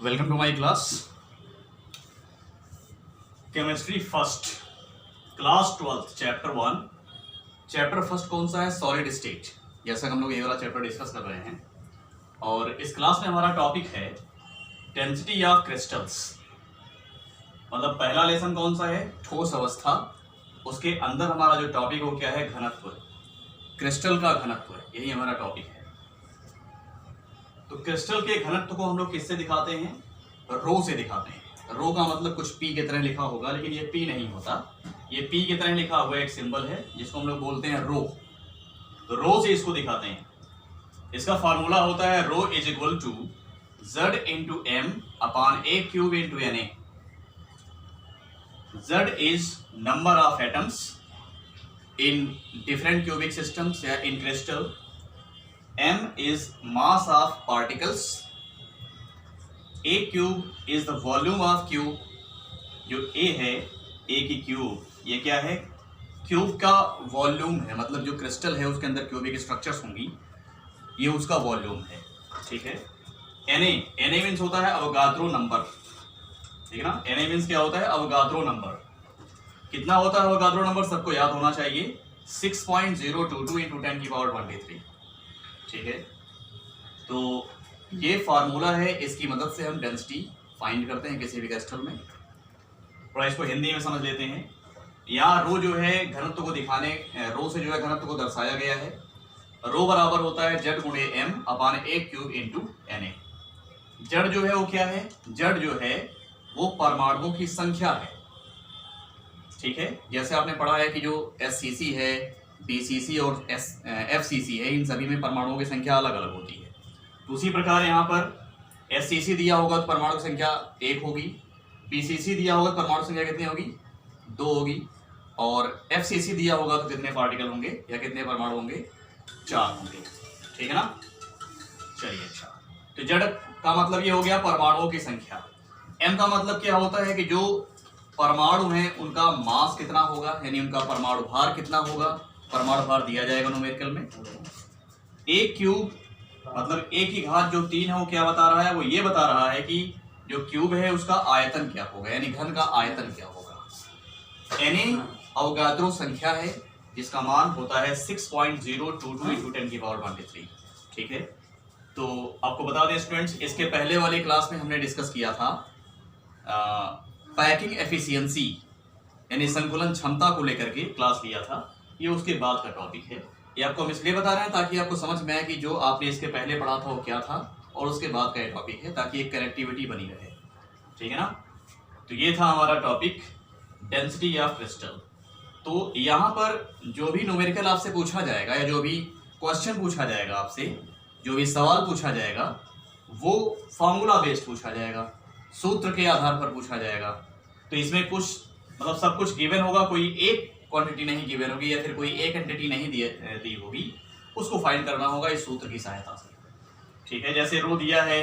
Welcome to my class chemistry first class 12 chapter first कौन सा है? Solid state. जैसा हम लोग ये वाला चैप्टर डिस्कस कर रहे हैं और इस क्लास में हमारा टॉपिक है डेंसिटी ऑफ क्रिस्टल्स। मतलब पहला लेसन कौन सा है? ठोस अवस्था। उसके अंदर हमारा जो टॉपिक वो क्या है? घनत्व, क्रिस्टल का घनत्व, यही हमारा टॉपिक है। तो क्रिस्टल के घनत्व को हम लोग किससे दिखाते हैं? रो से दिखाते हैं। रो का मतलब कुछ पी की तरह लिखा होगा, लेकिन ये पी नहीं होता। ये पी की तरह लिखा हुआ एक सिंबल है जिसको हम लोग बोलते हैं रो। तो रो से इसको दिखाते हैं। इसका फार्मूला होता है rho is equal to Z into M upon A cube into N A. Z is number of atoms in different cubic systems या in crystal. M is mass of particles, A cube is the volume of cube। जो A है, A की cube, ये क्या है? Cube का volume है, मतलब जो क्रिस्टल है उसके अंदर क्यूबिक स्ट्रक्चर्स होंगी, ये उसका वॉल्यूम है। ठीक है। Na मीन्स होता है अवोगाद्रो नंबर। ठीक है ना? Na मीन्स क्या होता है? Avogadro number. कितना होता है अवोगाद्रो नंबर? सबको याद होना चाहिए, 6.022 इंटू 10 की पावर 23। ठीक है। तो ये फार्मूला है, इसकी मदद से हम डेंसिटी फाइंड करते हैं किसी भी क्रिस्टल में। थोड़ा इसको हिंदी में समझ लेते हैं। यहाँ रो जो है घनत्व को दिखाने, रो से जो है घनत्व को दर्शाया गया है। रो बराबर होता है Z गुणे M upon a cube into N A. जड़ जो है वो क्या है? जड़ जो है वो परमाणुओं की संख्या है। ठीक है। जैसे आपने पढ़ा है कि जो SCC है, BCC और FCC है, इन सभी में परमाणुओं की संख्या अलग अलग होती है। तो उसी प्रकार यहाँ पर SCC दिया होगा तो परमाणु की संख्या 1 होगी, BCC दिया होगा तो परमाणु संख्या कितनी होगी? 2 होगी, और FCC दिया होगा तो कितने पार्टिकल होंगे या कितने परमाणु होंगे? 4 होंगे। ठीक है ना? चलिए, अच्छा। तो जड़ का मतलब ये हो गया परमाणुओं की संख्या। M का मतलब क्या होता है कि जो परमाणु हैं उनका मास कितना होगा, यानी उनका परमाणु भार कितना होगा। परमाणु भार दिया जाएगा न्यूमेरिकल में। ए क्यूब मतलब ए की घात जो 3 है वो क्या बता रहा है? वो ये बता रहा है कि जो क्यूब है उसका आयतन क्या होगा, यानी घन का आयतन क्या होगा। Na अवोगाद्रो संख्या है जिसका मान होता है 6.022 इंटू 10 की पावर 23। ठीक है। तो आपको बता दें स्टूडेंट्स, इसके पहले वाली क्लास में हमने डिस्कस किया था पैकिंग एफिशिएंसी, यानी संकुलन क्षमता को लेकर के क्लास लिया था। ये उसके बाद का टॉपिक है। ये आपको हम इसलिए बता रहे हैं ताकि आपको समझ में आए कि जो आपने इसके पहले पढ़ा था वो क्या था और उसके बाद का ये टॉपिक है, ताकि एक कनेक्टिविटी बनी रहे। ठीक है ना? तो ये था हमारा टॉपिक डेंसिटी ऑफ क्रिस्टल। तो यहाँ पर जो भी न्यूमेरिकल आपसे पूछा जाएगा या जो भी क्वेश्चन पूछा जाएगा आपसे, जो भी सवाल पूछा जाएगा वो फॉर्मूला बेस्ड पूछा जाएगा, सूत्र के आधार पर पूछा जाएगा। तो इसमें कुछ मतलब सब कुछ गिवन होगा, कोई एक क्वांटिटी नहीं गिवन होगी या फिर कोई एक एंटिटी नहीं दी होगी, उसको फाइंड करना होगा इस सूत्र की सहायता से। ठीक है। जैसे रो दिया है,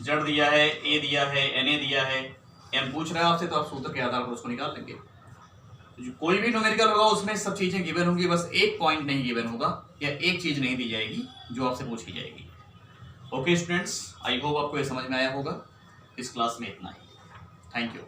जड़ दिया है, ए दिया है, Na दिया है, M पूछ रहा है आपसे, तो आप सूत्र के आधार पर उसको निकाल लेंगे। जो कोई भी न्यूमेरिकल होगा उसमें सब चीजें गिवन होंगी, बस एक पॉइंट नहीं गिवन होगा या एक चीज नहीं दी जाएगी जो आपसे पूछी जाएगी। ओके स्टूडेंट्स, आई होप आपको ये समझ में आया होगा। इस क्लास में इतना ही। Thank you.